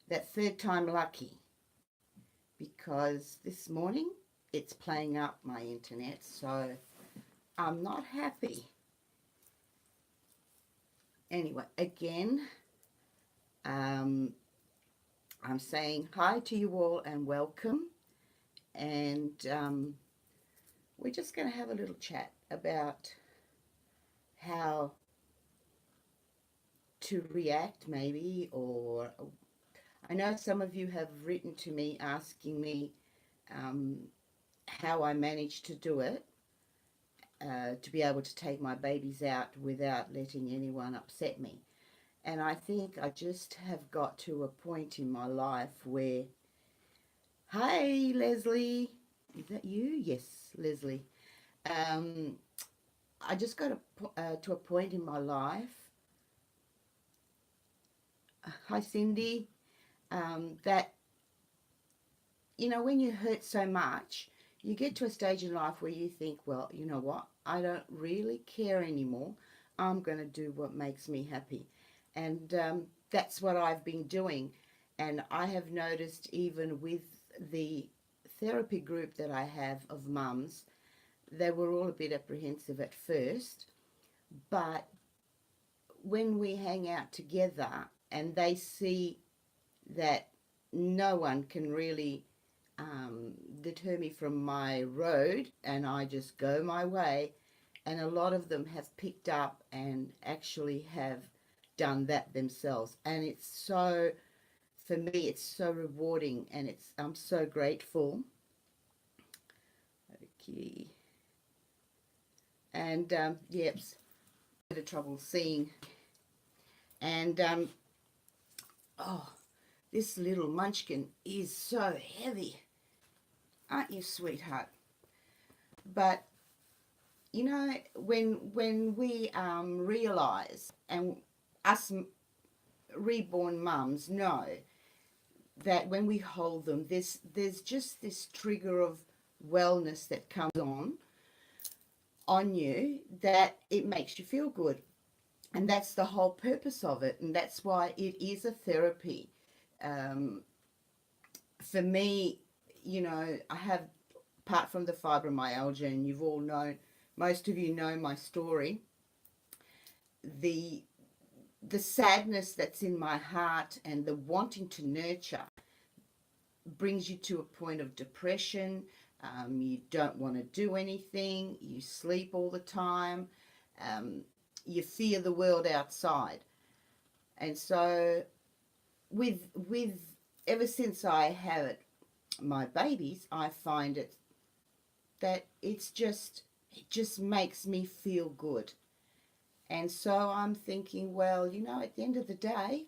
that third time lucky, because this morning it's playing up my internet, so I'm not happy. Anyway, again, um, I'm saying hi to you all and welcome. And we're just going to have a little chat about how to react, maybe, or I know some of you have written to me asking me um, how I managed to do it, to be able to take my babies out without letting anyone upset me. And I think I just have got to a point in my life where, hey, Leslie, is that you? Yes, Leslie. Um, I just got to a point in my life, hi, Cindy, that, when you hurt so much, you get to a stage in life where you think, well, you know what? I don't really care anymore. I'm going to do what makes me happy. And that's what I've been doing. And I have noticed, even with the therapy group that I have of mums, they were all a bit apprehensive at first. But when we hang out together and they see that no one can really deter me from my road, and I just go my way, and a lot of them have picked up and actually have done that themselves, and it's so, for me, it's so rewarding, and I'm so grateful. Okay. And yep, a bit of trouble seeing. And oh, this little munchkin is so heavy, aren't you, sweetheart? But when we realise, and us reborn mums know that when we hold them, there's just this trigger of wellness that comes on you, that it makes you feel good. And that's the whole purpose of it, and that's why it is a therapy. Um, for me, I have, apart from the fibromyalgia, and you've all known, most of you know my story, the the sadness that's in my heart and the wanting to nurture brings you to a point of depression. You don't want to do anything. You sleep all the time. Um, you fear the world outside. And so, with ever since I had my babies, I find that it just makes me feel good. And so I'm thinking, well, at the end of the day,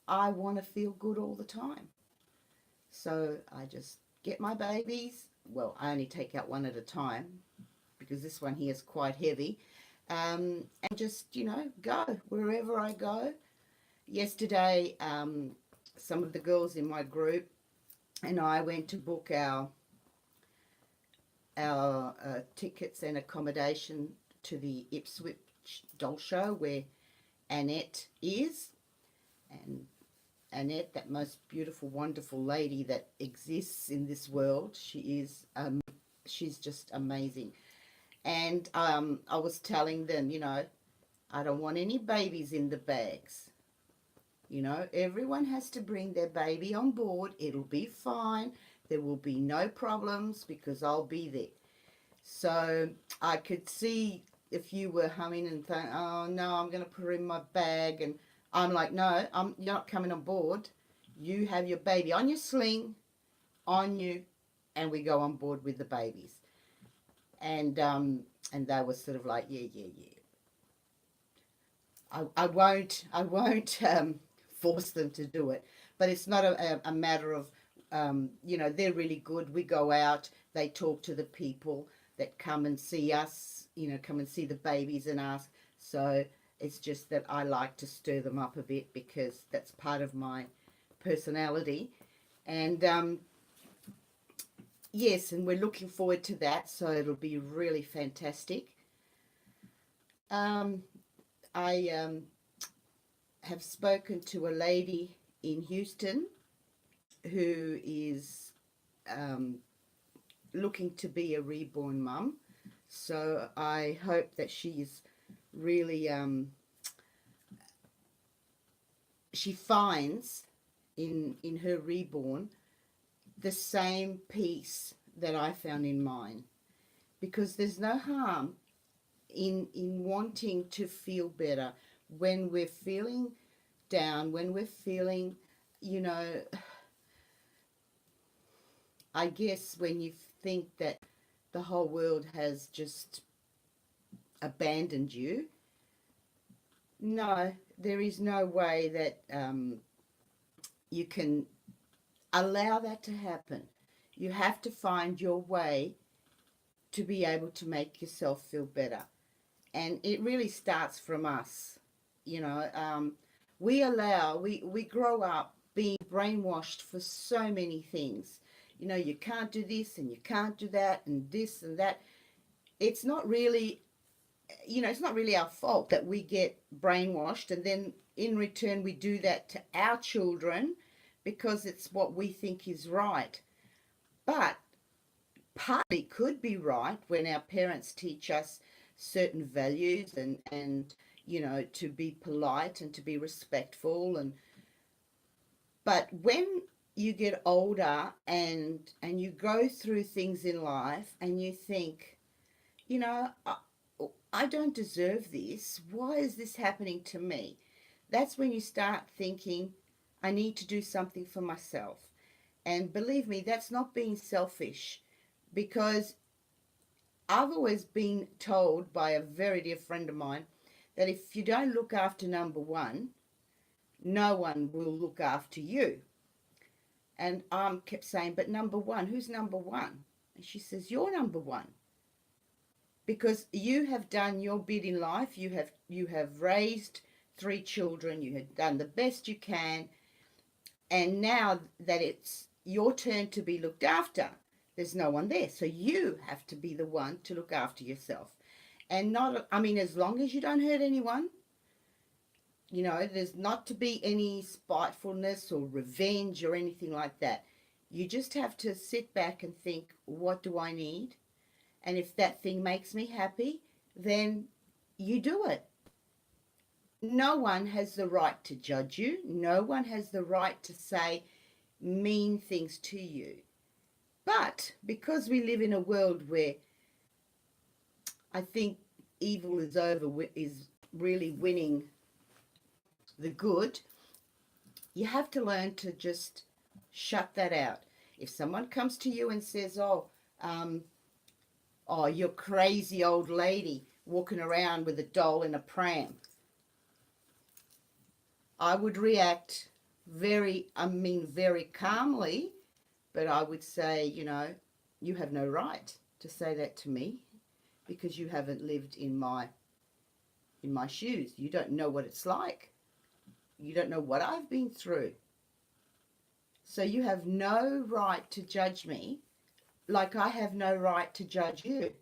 I want to feel good all the time. So I just get my babies. Well, I only take out one at a time because this one here is quite heavy. And just, go wherever I go. Yesterday, some of the girls in my group and I went to book our tickets and accommodation to the Ipswich Doll Show, where Annette is. And Annette, that most beautiful, wonderful lady that exists in this world, she's just amazing. And I was telling them, I don't want any babies in the bags. Everyone has to bring their baby on board. It'll be fine. There will be no problems because I'll be there. So I could see if you were humming and saying, oh no, I'm going to put her in my bag. And I'm like, no, you're not coming on board. You have your baby on your sling, on you, and we go on board with the babies. And they were sort of like, yeah, yeah, yeah. I won't force them to do it, but it's not a matter of, they're really good. We go out, they talk to the people that come and see us, come and see the babies and ask. So it's just that I like to stir them up a bit because that's part of my personality. And yes, and we're looking forward to that. So it'll be really fantastic. Um, I have spoken to a lady in Houston who is um, looking to be a reborn mum. So I hope that she's really, she finds in her reborn the same peace that I found in mine. Because there's no harm in wanting to feel better when we're feeling down, when we're feeling, you know, I guess when you think that the whole world has just abandoned you. No, there is no way that you can allow that to happen. You have to find your way to be able to make yourself feel better. And it really starts from us. You know, we grow up being brainwashed for so many things. You know, you can't do this and you can't do that and this and that. It's not really, you know, it's not really our fault that we get brainwashed, and then in return we do that to our children because it's what we think is right. But partly could be right when our parents teach us certain values and you know, to be polite and to be respectful. And but when you get older and you go through things in life and you think, you know, I don't deserve this. Why is this happening to me? That's when you start thinking, I need to do something for myself. And believe me, that's not being selfish, because I've always been told by a very dear friend of mine that if you don't look after number one, no one will look after you. And I kept saying, but number one, who's number one? And she says, you're number one. Because you have done your bit in life. You have raised 3 children. You have done the best you can. And now that it's your turn to be looked after, there's no one there. So you have to be the one to look after yourself. And not, I mean, as long as you don't hurt anyone, you know, there's not to be any spitefulness or revenge or anything like that. You just have to sit back and think, what do I need? And if that thing makes me happy, then you do it. No one has the right to judge you. No one has the right to say mean things to you. But because we live in a world where I think evil is really winning the good, you have to learn to just shut that out. If someone comes to you and says, oh, you're crazy old lady walking around with a doll in a pram, I would react very calmly, but I would say, you know, you have no right to say that to me because you haven't lived in my shoes. You don't know what it's like. You don't know what I've been through. So you have no right to judge me like I have no right to judge you.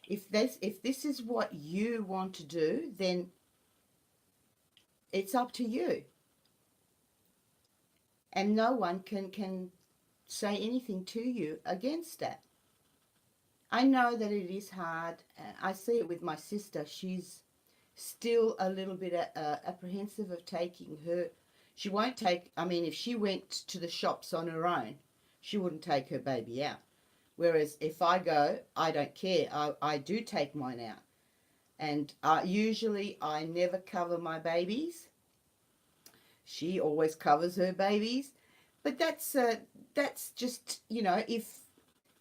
If this is what you want to do, then it's up to you. And no one can say anything to you against that. I know that it is hard. I see it with my sister. She's still a little bit apprehensive of taking her. She won't take, I mean, if she went to the shops on her own, she wouldn't take her baby out. Whereas if I go, I don't care. I do take mine out. And usually I never cover my babies. She always covers her babies. But that's just, you know, if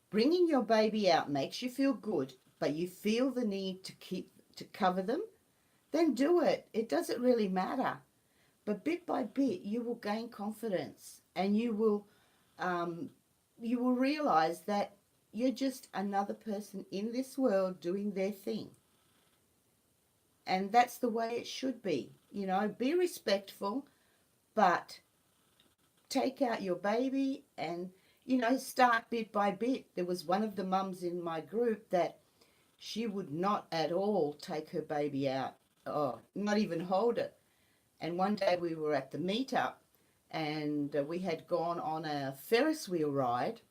bringing your baby out makes you feel good, but you feel the need to cover them, then do it. It doesn't really matter. But bit by bit, you will gain confidence, and you will realize that you're just another person in this world doing their thing. And that's the way it should be. You know, be respectful, but take out your baby and, you know, start bit by bit. There was one of the mums in my group that she would not at all take her baby out, not even hold it. And one day we were at the meetup, and we had gone on a Ferris wheel ride.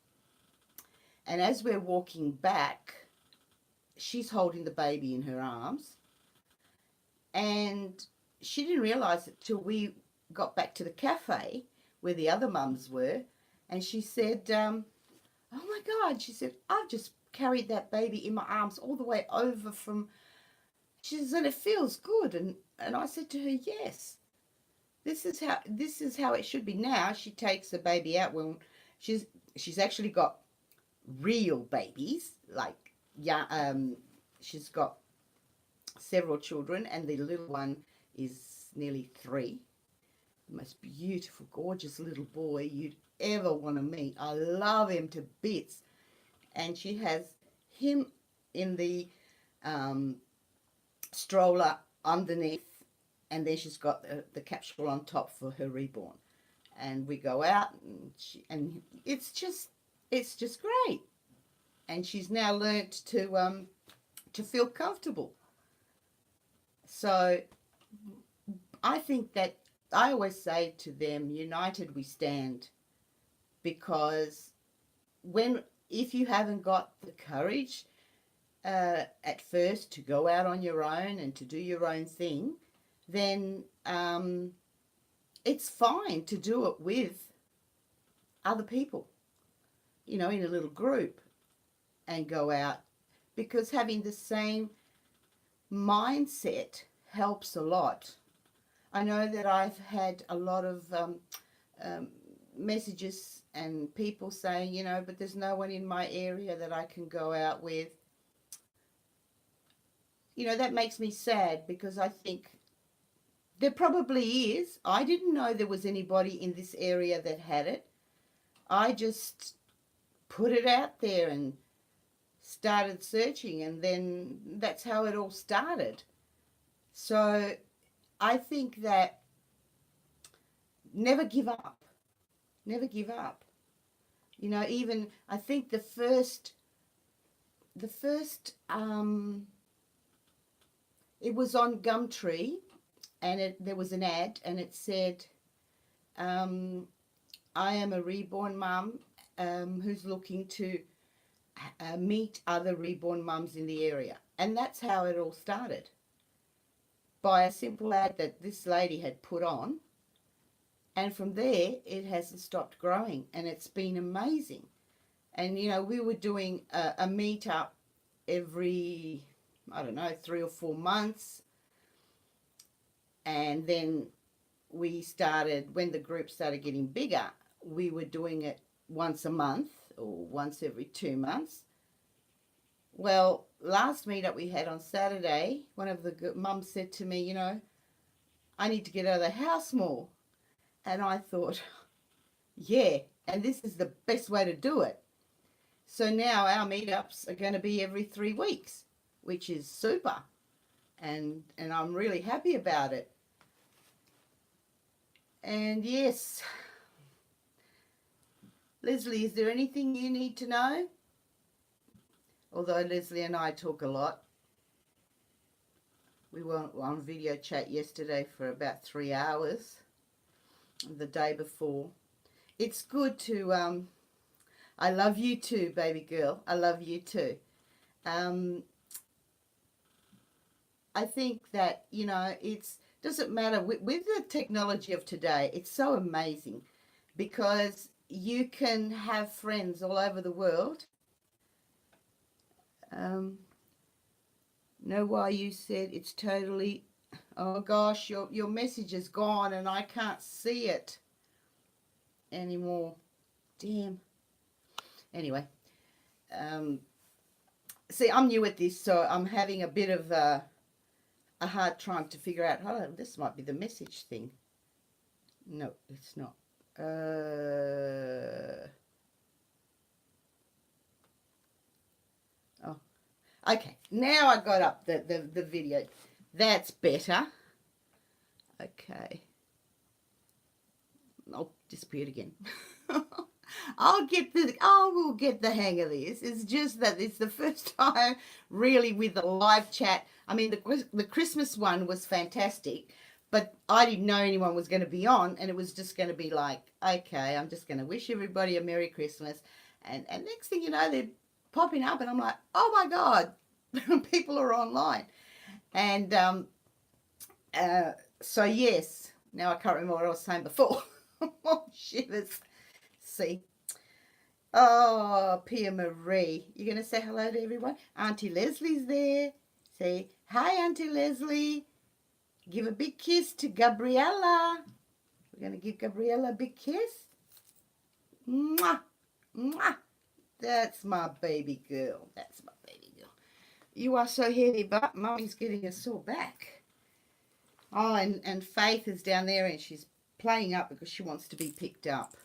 And as we're walking back, she's holding the baby in her arms, and she didn't realise it till we got back to the cafe where the other mums were, and she said, "Oh my God," she said, "I've just carried that baby in my arms all the way over from," she says, "and it feels good." And I said to her, "Yes, this is how it should be." Now she takes the baby out when she's actually got real babies, like, yeah, she's got several children, and the little one is nearly 3. The most beautiful, gorgeous little boy you'd ever want to meet. I love him to bits. And she has him in the stroller underneath, and then she's got the capsule on top for her reborn. And we go out, and it's just great. And she's now learnt to feel comfortable. So I think that I always say to them, united we stand, because if you haven't got the courage at first to go out on your own and to do your own thing, then it's fine to do it with other people, in a little group, and go out, because having the same mindset helps a lot. I know that I've had a lot of messages and people saying, but there's no one in my area that I can go out with. That makes me sad, because I think there probably is. I didn't know there was anybody in this area that had it. I just put it out there and started searching, and then that's how it all started. So I think that never give up. Never give up. Even I think the first it was on Gumtree, and there was an ad, and it said, "I am a reborn mum who's looking to meet other reborn mums in the area." And that's how it all started, by a simple ad that this lady had put on. And from there, it hasn't stopped growing, and it's been amazing. And, we were doing a meet-up every, I don't know, 3 or 4 months. And then we started, when the group started getting bigger, we were doing it once a month or once every 2 months. Well, last meetup we had on Saturday, one of the mums said to me, "I need to get out of the house more." And I thought, yeah, and this is the best way to do it. So now our meetups are going to be every 3 weeks, which is super. And I'm really happy about it. And yes, Leslie, is there anything you need to know? Although Leslie and I talk a lot. We were on video chat yesterday for about 3 hours. The day before. It's good to I love you too, baby girl. I love you too. I think that it's doesn't matter with the technology of today. It's so amazing, because you can have friends all over the world. Know why you said it's totally. Oh gosh, your message is gone and I can't see it anymore. Damn. Anyway, see, I'm new at this, so I'm having a bit of a hard time to figure out. Oh, this might be the message thing. No, it's not. Oh, okay. Now I got up the video. That's better. Okay. I'll disappear again. I will get the hang of this. It's just that it's the first time really with a live chat. I mean, the Christmas one was fantastic, but I didn't know anyone was going to be on, and it was just going to be like, okay, I'm just going to wish everybody a Merry Christmas. And next thing you know, they're popping up, and I'm like, oh my God, people are online. And so, yes, now I can't remember what I was saying before. Oh, shivers. See. Oh, Pia Marie. You're going to say hello to everyone? Auntie Leslie's there. Say, hi, Auntie Leslie. Give a big kiss to Gabriella. We're going to give Gabriella a big kiss. Mwah. Mwah. That's my baby girl. That's my baby girl. You are so heavy, but Mummy's getting a sore back. Oh, and Faith is down there and she's playing up because she wants to be picked up.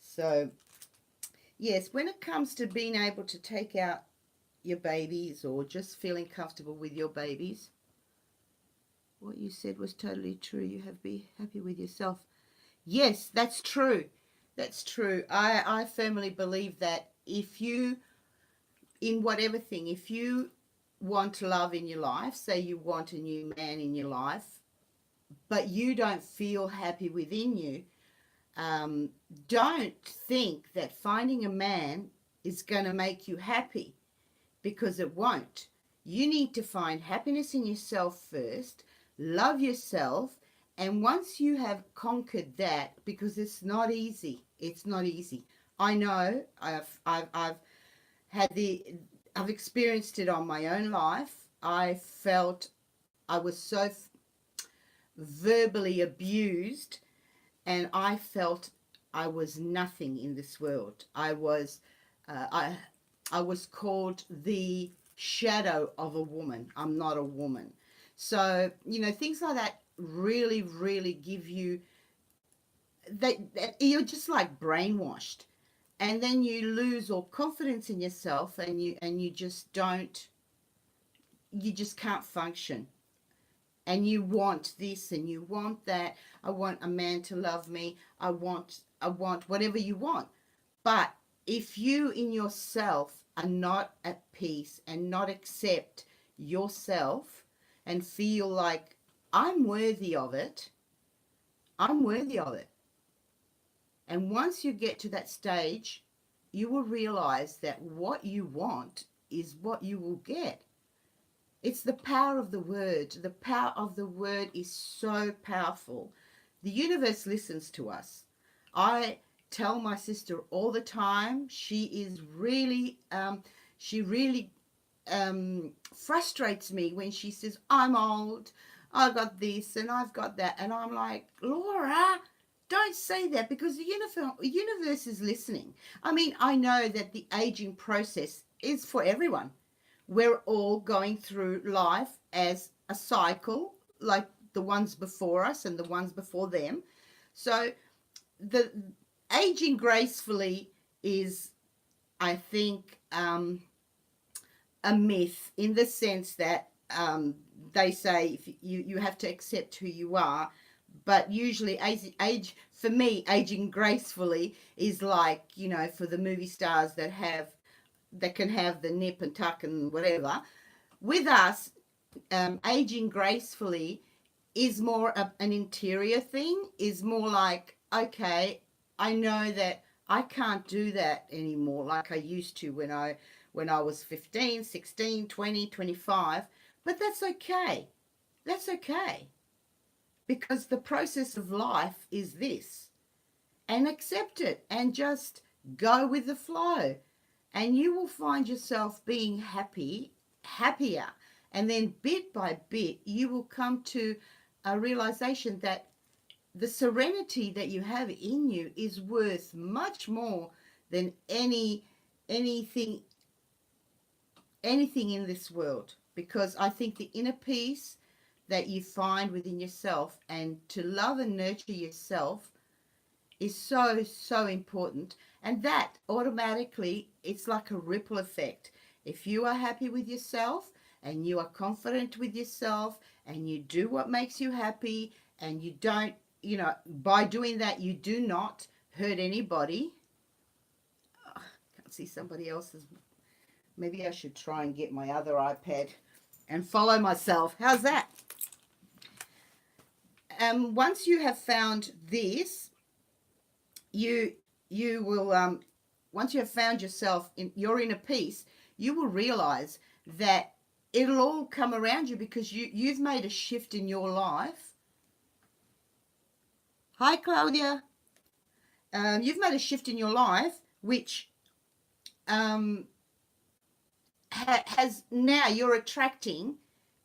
So, yes, when it comes to being able to take out your babies or just feeling comfortable with your babies, what you said was totally true. You have to be happy with yourself. Yes, that's true. That's true. I firmly believe that if you, in whatever thing, if you want love in your life, say you want a new man in your life, but you don't feel happy within you, don't think that finding a man is going to make you happy, because it won't. You need to find happiness in yourself first, love yourself, and once you have conquered that, because it's not easy. It's not easy. I know I've experienced it on my own life. I felt I was so verbally abused, and I felt I was nothing in this world. I was called the shadow of a woman. I'm not a woman. So, things like that really, really give you that you're just like brainwashed. And then you lose all confidence in yourself, and you just can't function. And you want this and you want that. I want a man to love me. I want whatever you want. But if you in yourself are not at peace and not accept yourself and feel like I'm worthy of it, I'm worthy of it. And once you get to that stage, you will realize that what you want is what you will get. It's the power of the word. The power of the word is so powerful. The universe listens to us. I tell my sister all the time, she really frustrates me when she says, I'm old, I've got this and I've got that. And I'm like, Laura, don't say that, because the universe is listening. I mean, I know that the aging process is for everyone. We're all going through life as a cycle, like the ones before us and the ones before them. So the aging gracefully is, I think, a myth, in the sense that they say if you have to accept who you are. But usually for me, aging gracefully is like, for the movie stars that can have the nip and tuck and whatever. With us, aging gracefully is more of an interior thing, is more like, okay, I know that I can't do that anymore like I used to when I was 15, 16, 20, 25. But that's okay. That's okay. Because the process of life is this. And accept it and just go with the flow. And you will find yourself being happier. And then bit by bit, you will come to a realization that the serenity that you have in you is worth much more than anything in this world. Because I think the inner peace that you find within yourself, and to love and nurture yourself, is so, so important. And that automatically, it's like a ripple effect. If you are happy with yourself and you are confident with yourself and you do what makes you happy, and you don't, by doing that, you do not hurt anybody. Oh, can't see somebody else's. Maybe I should try and get my other iPad and follow myself. How's that? once you have found this, you will once you have found yourself in your inner peace, you will realize that it'll all come around you because you've made a shift in your life. Hi, Claudia. You've made a shift in your life, which has now you're attracting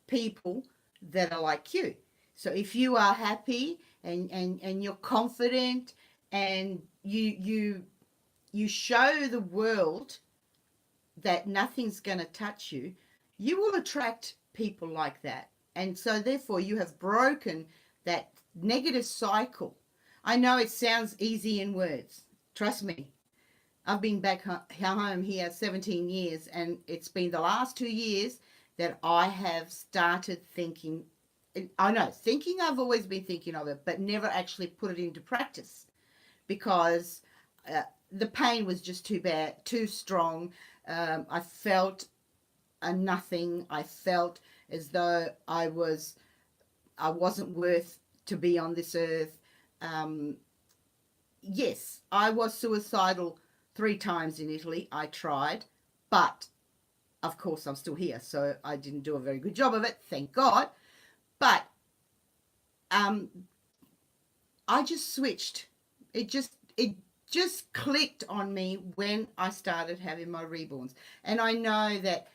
people that are like you. So if you are happy and you're confident and you show the world that nothing's going to touch you, you will attract people like that. And so therefore you have broken that negative cycle. I know it sounds easy in words. Trust me. I've been back home here 17 years, and it's been the last 2 years that I have started thinking. I know, thinking, I've always been thinking of it, but never actually put it into practice because the pain was just too bad, too strong. I felt a nothing. I felt as though I wasn't worth to be on this earth. Yes, I was suicidal 3 times in Italy. I tried, but of course I'm still here, so I didn't do a very good job of it, thank God. But I just switched. It just clicked on me when I started having my reborns. And I know that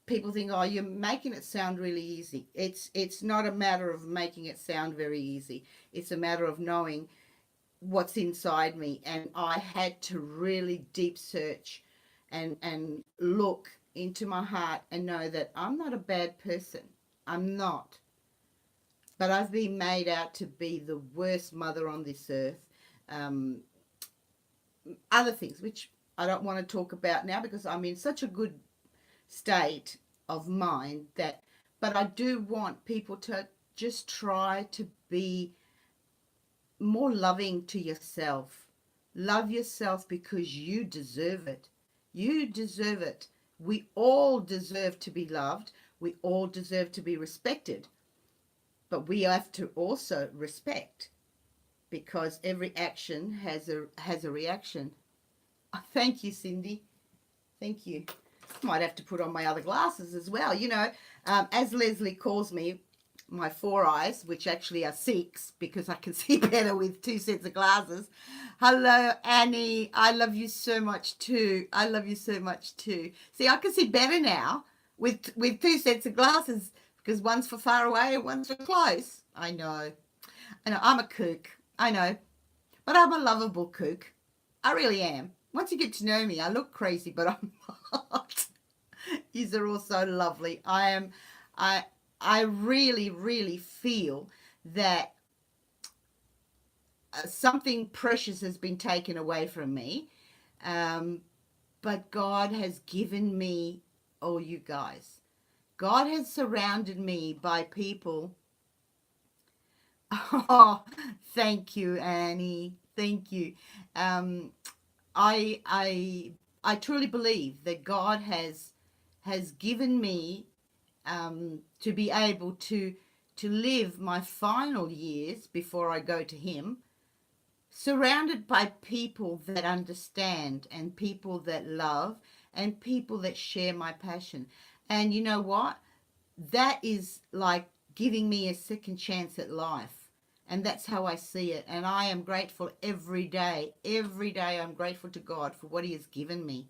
people think, oh, you're making it sound really easy. It's not a matter of making it sound very easy. It's a matter of knowing what's inside me. And I had to really deep search and look into my heart and know that I'm not a bad person. I'm not. But I've been made out to be the worst mother on this earth. Other things, which I don't want to talk about now because I'm in such a good state of mind that, but I do want people to just try to be more loving to yourself. Love yourself because you deserve it. You deserve it. We all deserve to be loved. We all deserve to be respected. But we have to also respect because every action has a reaction. Oh, thank you, Cindy. Thank you. Might have to put on my other glasses as well. You know, as Leslie calls me, my 4 eyes, which actually are 6 because I can see better with 2 sets of glasses. Hello, Annie. I love you so much too. I love you so much too. See, I can see better now with 2 sets of glasses because one's for far away and one's for close. I know. I'm a kook. I know. But I'm a lovable kook. I really am. Once you get to know me, I look crazy, but I'm not. Yous are all so lovely. I really, really feel that something precious has been taken away from me. But God has given me all you guys. God has surrounded me by people. Oh, thank you, Annie. Thank you. I truly believe that God has given me to be able to live my final years before I go to Him, surrounded by people that understand and people that love and people that share my passion. And you know what? That is like giving me a second chance at life. And that's how I see it. And I am grateful every day. Every day I'm grateful to God for what He has given me.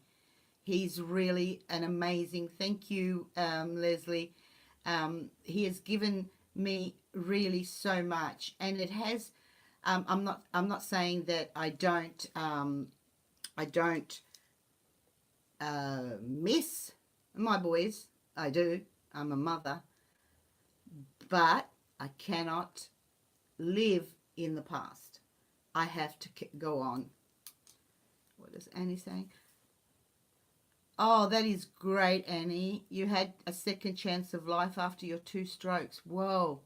He's really an amazing, thank you, Leslie. He has given me really so much. And it has, I'm not saying that I don't miss my boys. I do. I'm a mother. But I cannot live in the past. I have to go on. What is Annie saying? Oh, that is great, Annie. You had a second chance of life after your 2 strokes. Whoa.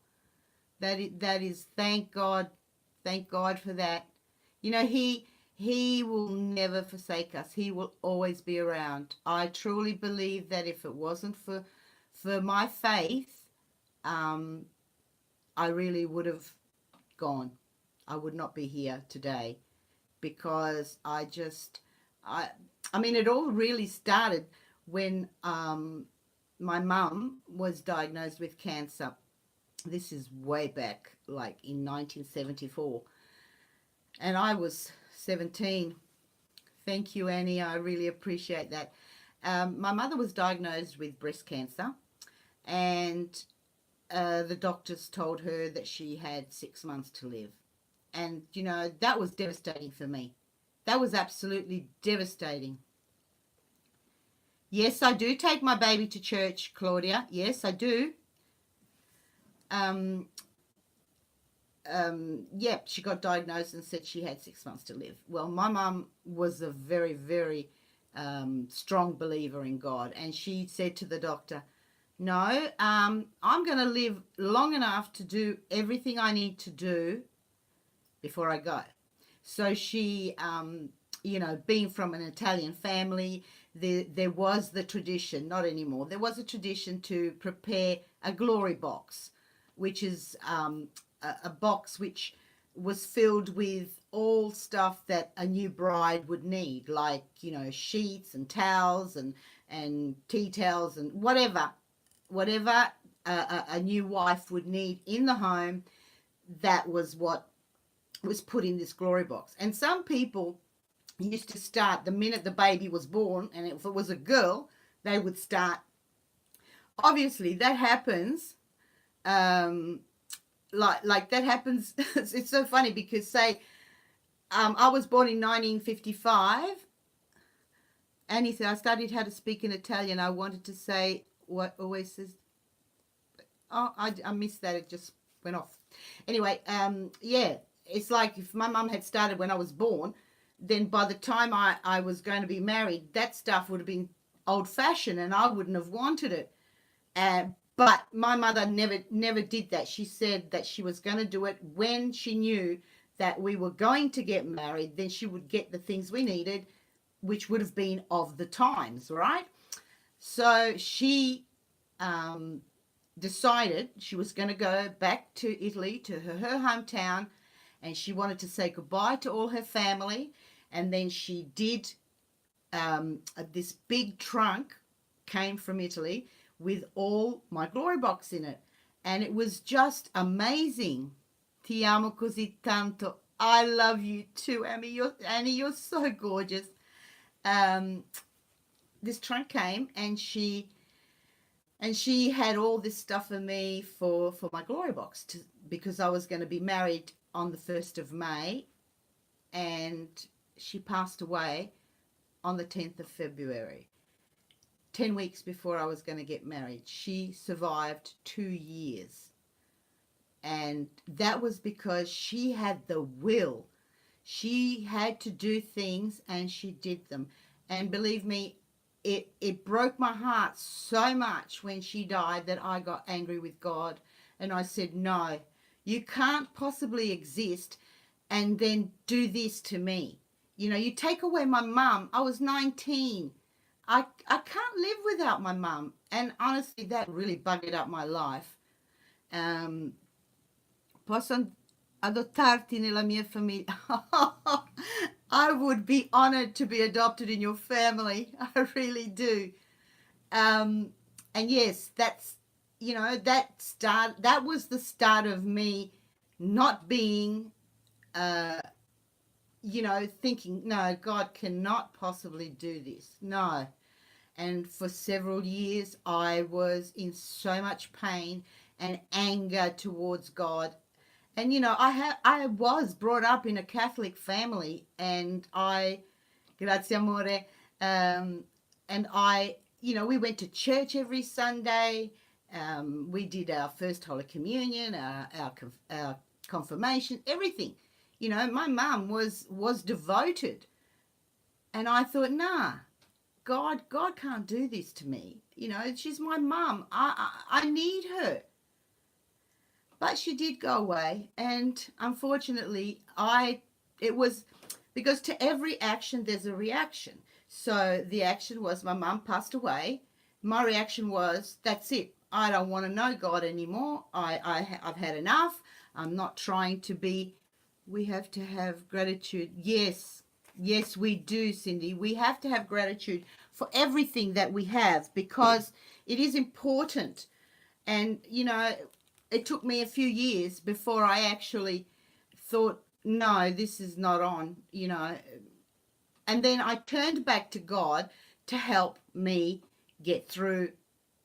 That is thank God for that. You know, he will never forsake us. He will always be around. I truly believe that if it wasn't for my faith, I really would have gone. I would not be here today, because I mean, it all really started when my mum was diagnosed with cancer. This is way back, like in 1974, and I was 17. Thank you, Annie. I really appreciate that. My mother was diagnosed with breast cancer, and the doctors told her that she had 6 months to live. And, you know, that was devastating for me. That was absolutely devastating. Yes, I do take my baby to church, Claudia. Yes, I do. Um, yeah, she got diagnosed and said she had 6 months to live. Well, my mum was a very, very strong believer in God, and she said to the doctor, no, I'm going to live long enough to do everything I need to do before I go. So she, you know, being from an Italian family, there was the tradition, not anymore, there was a tradition to prepare a glory box, which is a box which was filled with all stuff that a new bride would need, like, you know, sheets and towels and tea towels and whatever a new wife would need in the home. That was what was put in this glory box. And some people used to start the minute the baby was born, and if it was a girl, they would start. Obviously, that happens. Like that happens. It's so funny because, say, I was born in 1955. Annie said, I studied how to speak in Italian. I wanted to say what always says. Oh, I missed that. It just went off. Anyway, yeah, it's like if my mum had started when I was born, then by the time I was going to be married, that stuff would have been old-fashioned and I wouldn't have wanted it. But my mother never did that. She said that she was going to do it when she knew that we were going to get married. Then she would get the things we needed, which would have been of the times, right? So she decided she was going to go back to Italy, to her hometown, and she wanted to say goodbye to all her family. And then she did, this big trunk came from Italy with all my glory box in it. And it was just amazing. Ti amo così tanto. I love you too, Annie. You're so gorgeous. This trunk came, and she had all this stuff for me for my glory box, because I was going to be married on the 1st of May, and she passed away on the 10th of February, 10 weeks before I was going to get married. She survived 2 years, and that was because she had the will. She had to do things, and she did them. And believe me, it broke my heart so much when she died that I got angry with God, and I said, no, you can't possibly exist and then do this to me. You know, you take away my mum. I was 19. I can't live without my mum. And honestly, that really bugged up my life. Posso adottarti nella mia famiglia? I would be honored to be adopted in your family. I really do. And yes, that's, you know, that was the start of me not being, you know, thinking, no, God cannot possibly do this. No. And for several years, I was in so much pain and anger towards God. And, you know, I was brought up in a Catholic family, and grazie amore, and you know, we went to church every Sunday. We did our first Holy Communion, our confirmation, everything. You know, my mum was devoted. And I thought, nah, God can't do this to me. You know, she's my mum. I need her. But she did go away, and unfortunately, it was because to every action there's a reaction. So the action was my mum passed away. My reaction was, that's it. I don't want to know God anymore. I've had enough. I'm not trying to be. We have to have gratitude. Yes, yes, we do, Cindy. We have to have gratitude for everything that we have, because it is important. And, you know, it took me a few years before I actually thought, no, this is not on, you know. And then I turned back to God to help me get through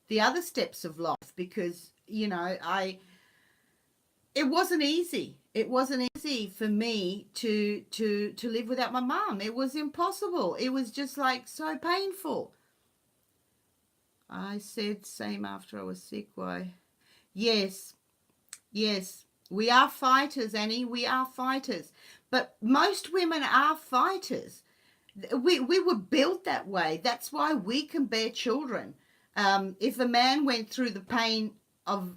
the other steps of life, because, you know, it wasn't easy. It wasn't easy for me to live without my mum. It was impossible. It was just like so painful. I said same after I was sick. Why? Yes, yes. We are fighters, Annie. We are fighters. But most women are fighters. We were built that way. That's why we can bear children. If a man went through the pain of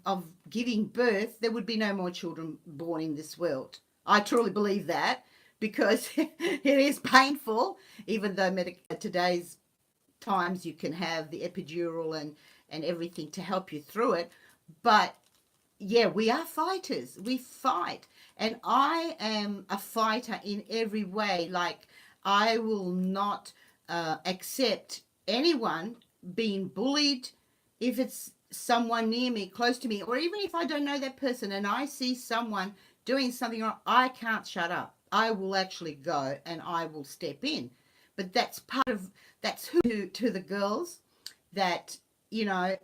giving birth, there would be no more children born in this world. I truly believe that, because it is painful, even though today's times you can have the epidural and everything to help you through it. But yeah, we are fighters. We fight. And I am a fighter in every way. Like, I will not accept anyone being bullied. If it's someone near me, close to me, or even if I don't know that person and I see someone doing something wrong, I can't shut up. I will actually go and I will step in. But that's who to the girls that, you know,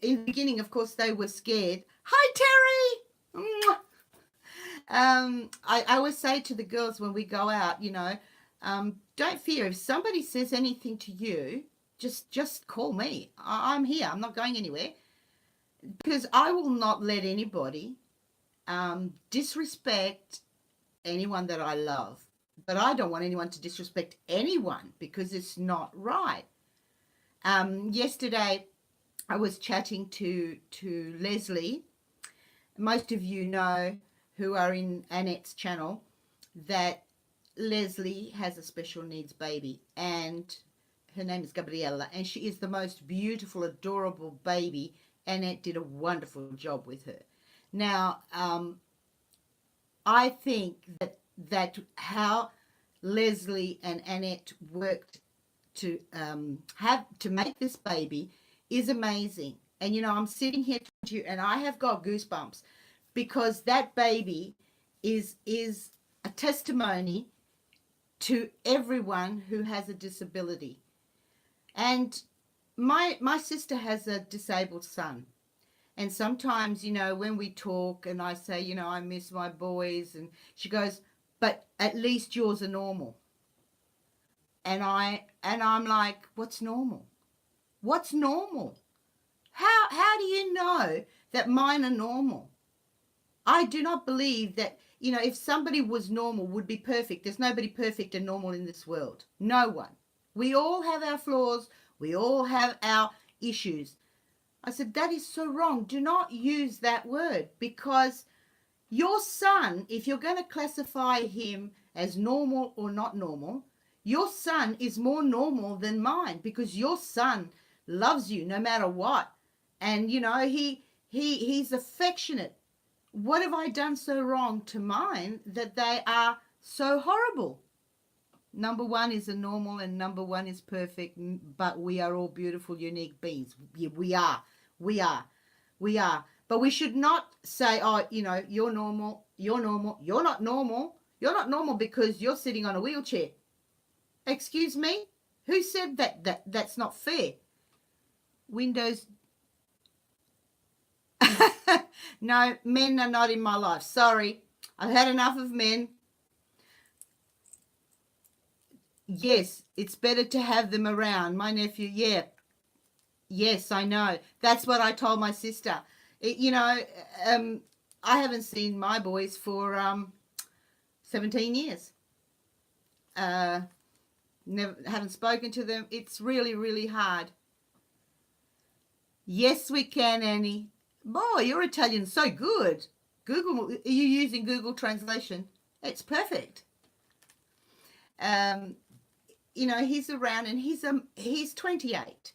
in the beginning, of course, they were scared. Hi, Terry. I always say to the girls when we go out, you know, don't fear. If somebody says anything to you, just call me. I'm here. I'm not going anywhere, because I will not let anybody disrespect anyone that I love. But I don't want anyone to disrespect anyone, because it's not right. Yesterday, I was chatting to Leslie. Most of you know, who are in Annette's channel, that Leslie has a special needs baby, and her name is Gabriella, and she is the most beautiful, adorable baby. Annette did a wonderful job with her. Now, I think that how Leslie and Annette worked to make this baby is amazing. And, you know, I'm sitting here to you and I have got goosebumps, because that baby is a testimony to everyone who has a disability. And my sister has a disabled son. And sometimes, you know, when we talk and I say, you know, I miss my boys, and she goes, but at least yours are normal. And I'm like, what's normal? What's normal? How do you know that mine are normal? I do not believe that, you know, if somebody was normal, would be perfect. There's nobody perfect and normal in this world. No one. We all have our flaws. We all have our issues. I said, that is so wrong. Do not use that word, because your son, if you're going to classify him as normal or not normal, your son is more normal than mine, because your son loves you no matter what. And, you know, he's affectionate. What have I done so wrong to mine that they are so horrible? Number one is a normal and number one is perfect, but we are all beautiful, unique beings. We are. We are. We are. But we should not say, oh, you know, you're normal, you're normal, you're not normal. You're not normal because you're sitting on a wheelchair. Excuse me? Who said that? That's not fair. Windows. No, men are not in my life. Sorry. I've had enough of men. Yes, it's better to have them around. My nephew, yeah. Yes, I know. That's what I told my sister. You know, I haven't seen my boys for 17 years. Never haven't spoken to them. It's really, really hard. Yes, we can, Annie. Boy, your Italian's so good. Google, are you using Google Translation? It's perfect. You know, he's around and he's 28,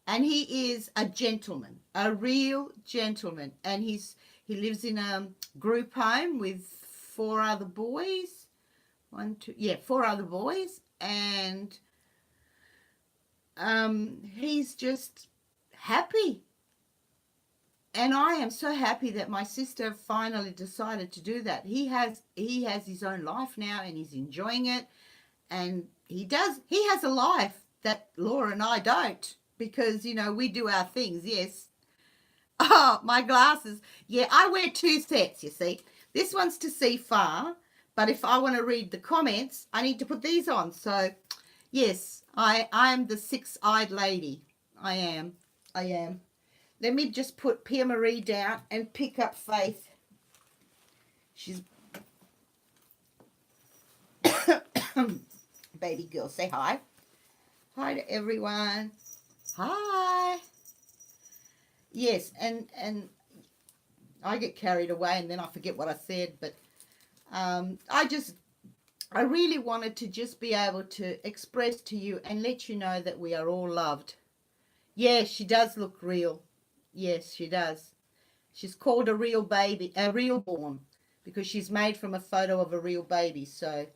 And he is a gentleman, a real gentleman. And he lives in a group home with four other boys. Four other boys. And he's just happy. And I am so happy that my sister finally decided to do that. He has his own life now, and he's enjoying it. And he has a life that Laura and I don't, because we do our things. Yes. Oh, my glasses. Yeah, I wear two sets, you see. This one's to see far, but if I want to read the comments, I need to put these on. So yes, I am the six-eyed lady. I am. Let me just put Pia Marie down and pick up Faith. She's baby girl. Say hi. Hi to everyone. Hi. Yes, and I get carried away and then I forget what I said, but I really wanted to just be able to express to you and let you know that we are all loved. Yes, she does look real. Yes, she does. She's called a real baby, a real born, because she's made from a photo of a real baby. So,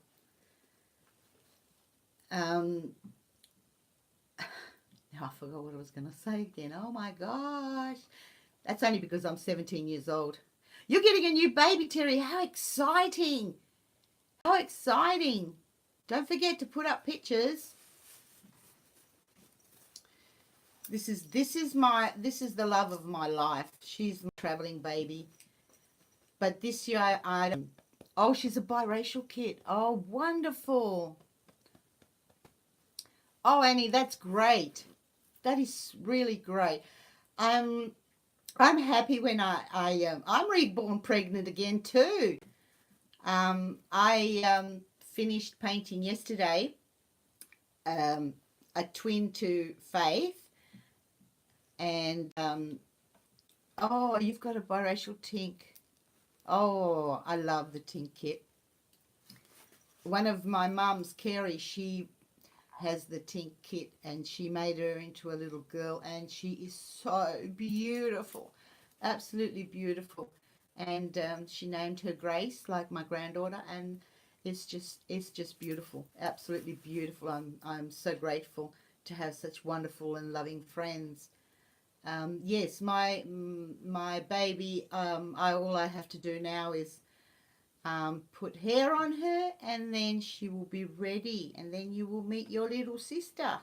now I forgot what I was going to say again. Oh my gosh. That's only because I'm 17 years old. You're getting a new baby, Terry. How exciting. How exciting. Don't forget to put up pictures. This is the love of my life. She's my traveling baby. But this year oh, she's a biracial kid. Oh, wonderful. Oh, Annie, that's great. That is really great. I'm happy when I'm reborn pregnant again too. I finished painting yesterday. A twin to Faith. And, oh, you've got a biracial tink. Oh, I love the tink kit. One of my mums, Carrie, she has the tink kit and she made her into a little girl and she is so beautiful. Absolutely beautiful. And she named her Grace, like my granddaughter, and it's just beautiful. Absolutely beautiful. I'm so grateful to have such wonderful and loving friends. Yes, my baby, all I have to do now is put hair on her and then she will be ready, and then you will meet your little sister,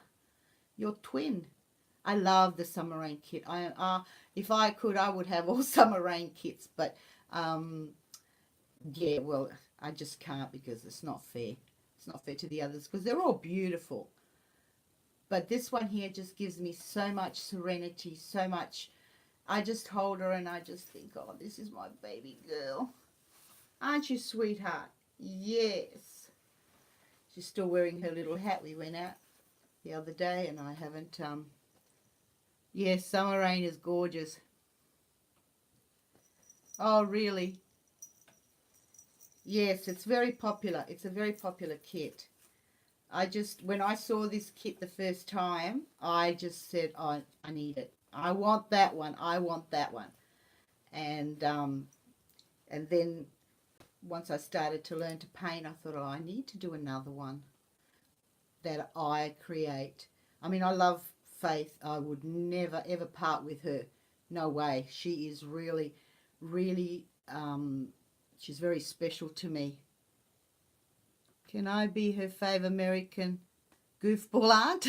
your twin. I love the summer rain kit. If I could, I would have all summer rain kits, but yeah, well, I just can't because it's not fair. It's not fair to the others because they're all beautiful. But this one here just gives me so much serenity, so much. I just hold her and I just think, oh, this is my baby girl. Aren't you, sweetheart? Yes. She's still wearing her little hat. We went out the other day and I haven't, yes, summer rain is gorgeous. Oh, really? Yes, it's very popular. It's a very popular kit. When I saw this kit the first time, I just said, oh, I need it. I want that one. I want that one. And then once I started to learn to paint, I thought, oh, I need to do another one that I create. I mean, I love Faith. I would never, ever part with her. No way. She is really, really, she's very special to me. Can I be her fave American goofball aunt?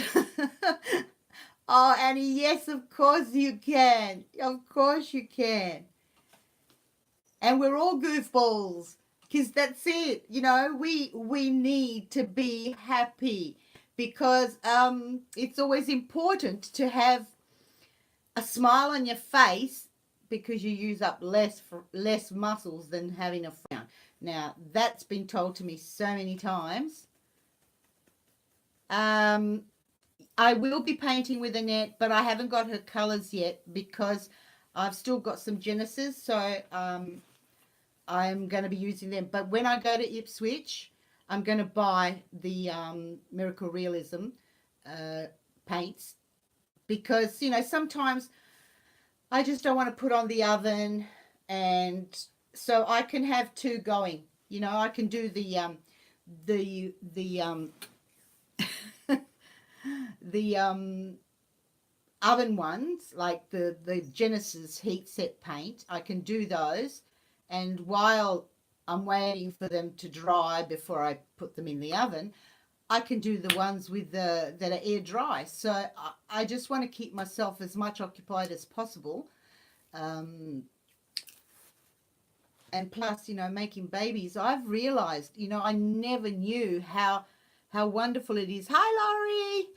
Oh, Annie, yes, of course you can. Of course you can. And we're all goofballs, because that's it. We need to be happy, because it's always important to have a smile on your face, because you use up less muscles than having a frown. Now, that's been told to me so many times. I will be painting with Annette, but I haven't got her colours yet because I've still got some Genesis, so I'm going to be using them. But when I go to Ipswich, I'm going to buy the Miracle Realism paints because, you know, sometimes I just don't want to put on the oven, and so I can have two going. You know, I can do the the oven ones, like the Genesis heat set paint. I can do those, and while I'm waiting for them to dry before I put them in the oven, I can do the ones with the that are air dry. So I just want to keep myself as much occupied as possible. Um, and plus, you know, making babies, I've realized, you know, I never knew how wonderful it is. Hi, Laurie.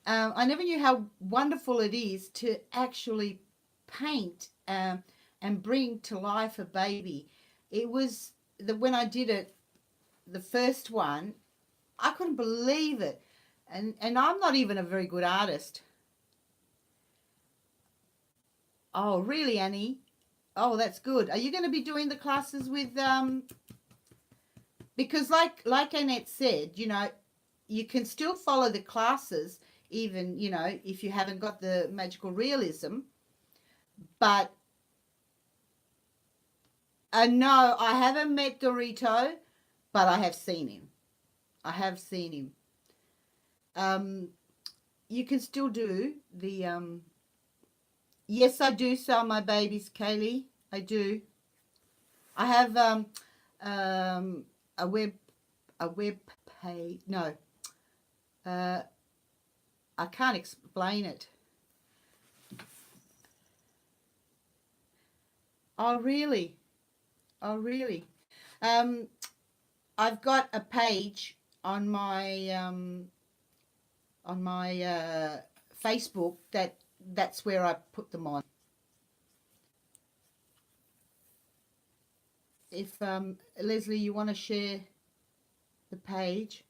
I never knew how wonderful it is to actually paint and bring to life a baby. It was when I did it, the first one, I couldn't believe it. And I'm not even a very good artist. Oh, really, Annie? Oh, that's good. Are you going to be doing the classes with because like Annette said, you know, you can still follow the classes even, you know, if you haven't got the magical realism. But no, I haven't met Dorito, but I have seen him. I have seen him. You can still do the yes, I do sell my babies, Kaylee. I do. I have um, a web page. No, uh, I can't explain it. Oh, really? Oh, really? Um, I've got a page on my Facebook that's where I put them on. If Leslie, you want to share the page?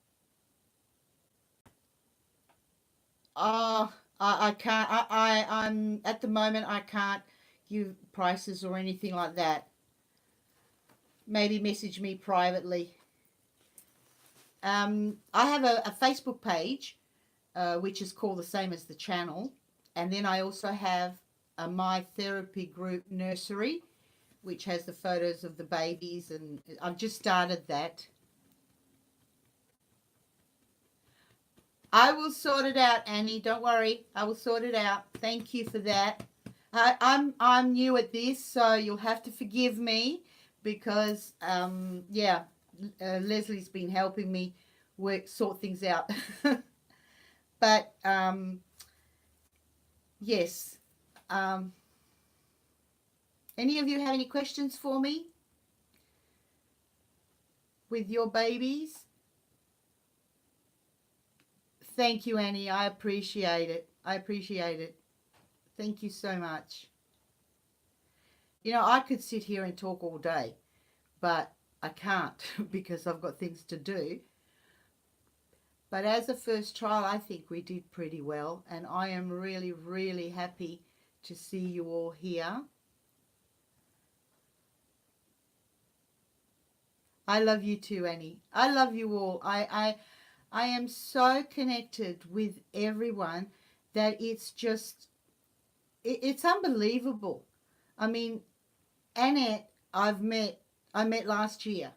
Oh, I can't. I'm at the moment. I can't give prices or anything like that. Maybe message me privately. I have a Facebook page, which is called the same as the channel, and then I also have a My Therapy Group nursery, which has the photos of the babies, and I've just started that. I will sort it out, Annie. Don't worry. I will sort it out. Thank you for that. I'm new at this, so you'll have to forgive me because yeah, Leslie's been helping me sort things out. But yes. Any of you have any questions for me with your babies? Thank you, Annie. I appreciate it. I appreciate it. Thank you so much. You know, I could sit here and talk all day, but I can't because I've got things to do. But as a first trial, I think we did pretty well, and I am really, really happy to see you all here. I love you too, Annie. I love you all. I am so connected with everyone that it's just, it's unbelievable. I mean, Annette, I met last year.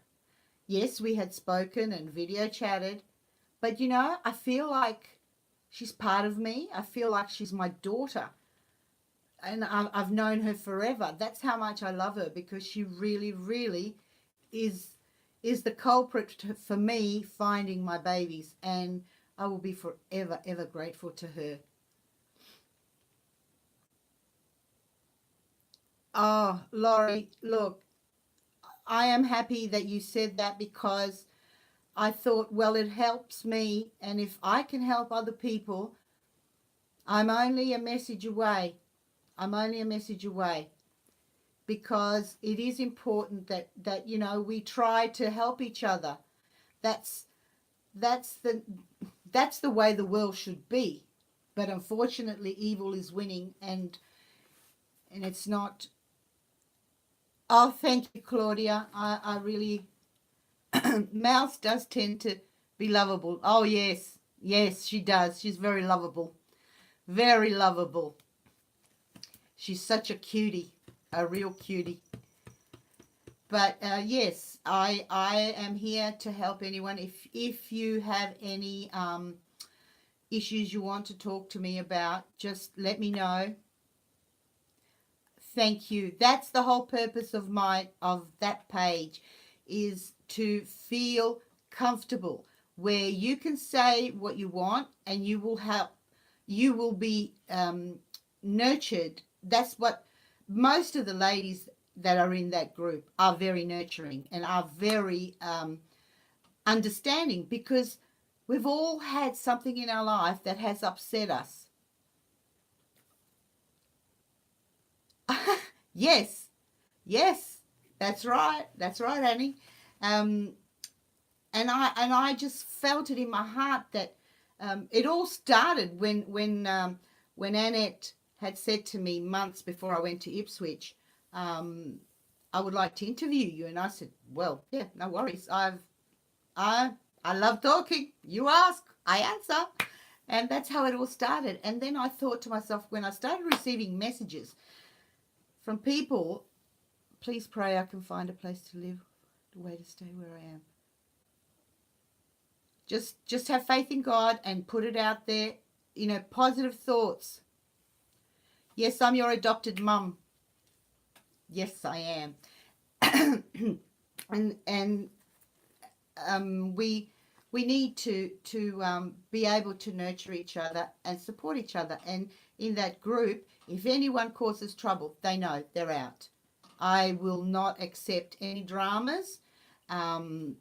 Yes, we had spoken and video chatted, but you know, I feel like she's part of me. I feel like she's my daughter, and I've known her forever. That's how much I love her, because she really, really is the culprit for me finding my babies, and I will be forever, ever grateful to her. Oh, Laurie, look, I am happy that you said that, because I thought, well, it helps me, and if I can help other people, I'm only a message away. I'm only a message away, because it is important that you know, we try to help each other. That's that's the that's the way the world should be. But unfortunately, evil is winning, and it's not. Oh, thank you, Claudia. I really Mouse does tend to be lovable. Oh yes, yes, she does. She's very lovable. Very lovable. She's such a cutie, a real cutie. But yes, I am here to help anyone. If you have any issues you want to talk to me about, just let me know. Thank you. That's the whole purpose of that page, is to feel comfortable, where you can say what you want and you will be nurtured. That's what most of the ladies that are in that group are, very nurturing and are very understanding, because we've all had something in our life that has upset us. Yes, yes, that's right, Annie. Um, and I just felt it in my heart that it all started when Annette had said to me months before I went to Ipswich, I would like to interview you, and I said, well, yeah, no worries. I love talking. You ask, I answer, and that's how it all started. And then I thought to myself, when I started receiving messages from people, please pray I can find a place to live, a way to stay where I am. Just have faith in God and put it out there, positive thoughts. Yes, I'm your adopted mum. Yes, I am. and we need to be able to nurture each other and support each other. And in that group, if anyone causes trouble, they know they're out. I will not accept any dramas. I'm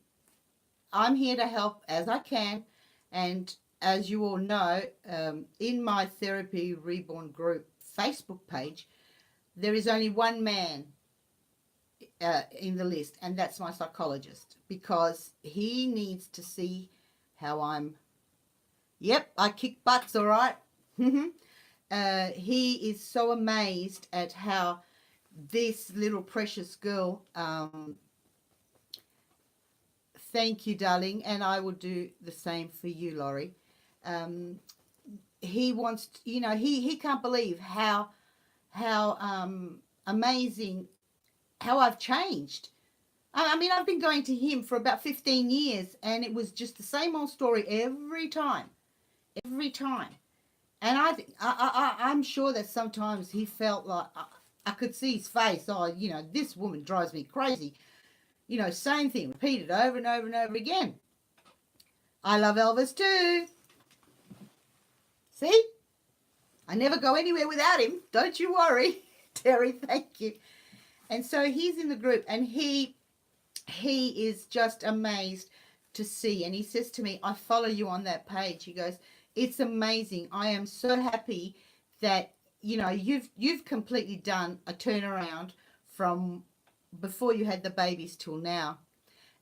here to help as I can. And as you all know, in my Therapy Reborn group Facebook page, there is only one man in the list, and that's my psychologist, because he needs to see how I'm. Yep, I kick butts, all right. He is so amazed at how this little precious girl. Thank you, darling, and I will do the same for you, Laurie. He wants, he can't believe how amazing how I've changed. I mean, I've been going to him for about 15 years, and it was just the same old story every time. And I'm sure that sometimes he felt like I could see his face. Oh, this woman drives me crazy. Same thing, repeated over and over and over again. I love Elvis too. See? I never go anywhere without him. Don't you worry. Terry, thank you. And so he's in the group, and he is just amazed to see. And he says to me, I follow you on that page. He goes, it's amazing. I am so happy that, you've completely done a turnaround from before you had the babies till now.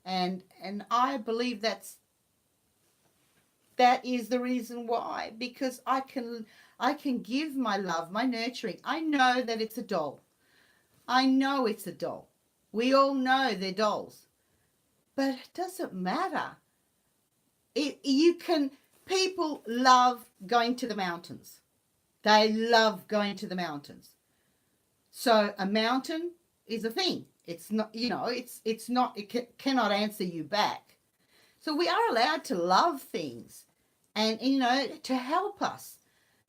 And I believe that is the reason why, because I can give my love, my nurturing. I know that it's a doll. I know it's a doll. We all know they're dolls. But it doesn't matter. People love going to the mountains. They love going to the mountains. So a mountain is a thing. It's not, it's not, cannot answer you back. So we are allowed to love things and, to help us.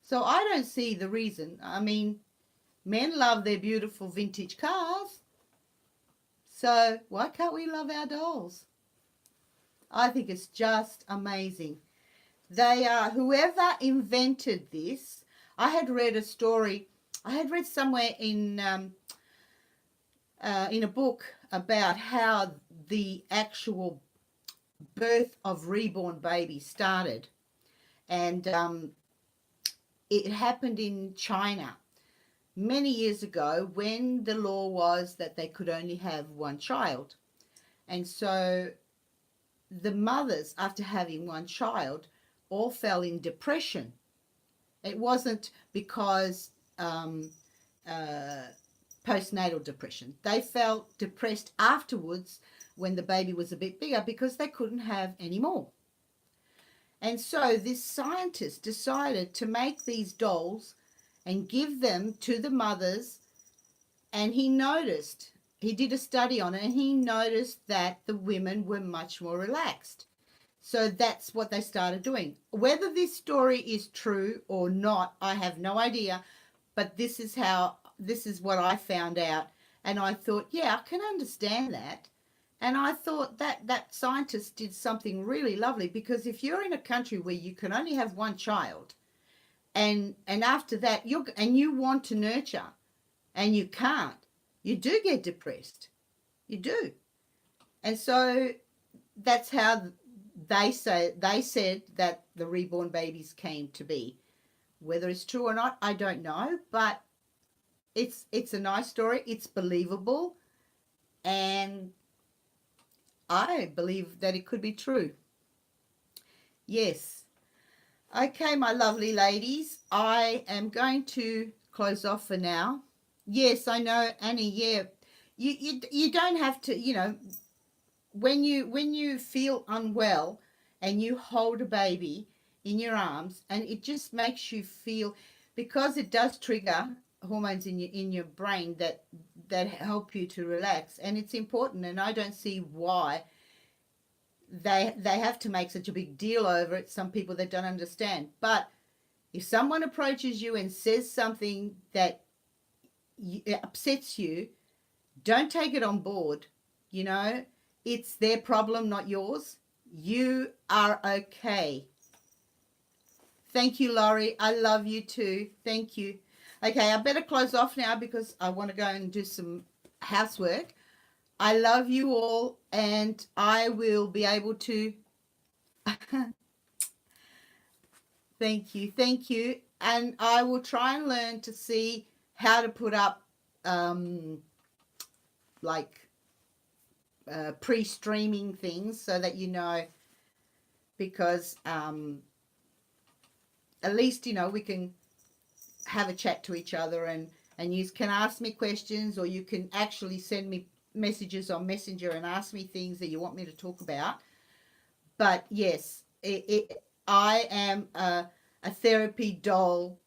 So I don't see the reason. I mean, men love their beautiful vintage cars. So why can't we love our dolls? I think it's just amazing. They are, whoever invented this, I had read a story, I had read somewhere in a book about how the actual birth of reborn babies started. And it happened in China many years ago, when the law was that they could only have one child. And so the mothers, after having one child, all fell in depression. It wasn't because postnatal depression. They felt depressed afterwards when the baby was a bit bigger, because they couldn't have any more. And so this scientist decided to make these dolls and give them to the mothers. And he did a study on it, and he noticed that the women were much more relaxed. So that's what they started doing. Whether this story is true or not, I have no idea. But this is what I found out. And I thought, yeah, I can understand that. And I thought that scientist did something really lovely, because if you're in a country where you can only have one child, and after that you want to nurture and you can't, you do get depressed. You do. And so that's how they said that the reborn babies came to be. Whether it's true or not, I don't know, but it's a nice story. It's believable, and I believe that it could be true. Yes. Okay, my lovely ladies, I am going to close off for now. Yes, I know, Annie. Yeah, you don't have to. When you feel unwell and you hold a baby in your arms, and it just makes you feel, because it does trigger hormones in your brain that help you to relax, and it's important. And I don't see why they have to make such a big deal over it. Some people that don't understand. But if someone approaches you and says something that upsets you, don't take it on board. It's their problem, not yours. You are okay. Thank you, Laurie. I love you too. Thank you. Okay, I better close off now because I want to go and do some housework. I love you all, and I will be able to thank you, and I will try and learn to see how to put up like pre-streaming things, so that because at least we can have a chat to each other, and you can ask me questions, or you can actually send me messages on Messenger and ask me things that you want me to talk about. But yes, I am a therapy doll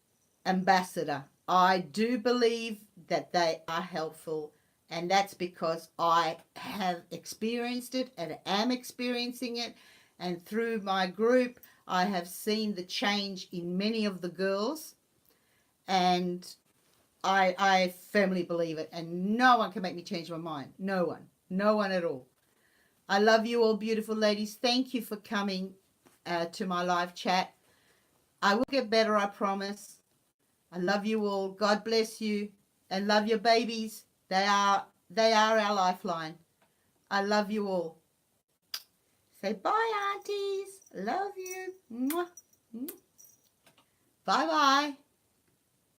ambassador. I do believe that they are helpful, and that's because I have experienced it and am experiencing it. And through my group, I have seen the change in many of the girls, and I firmly believe it, and no one can make me change my mind. No one at all. I love you all, beautiful ladies. Thank you for coming to my live chat. I will get better, I promise. I love you all. God bless you, and love your babies. They are our lifeline. I love you all. Say bye, aunties. Love you. Bye bye.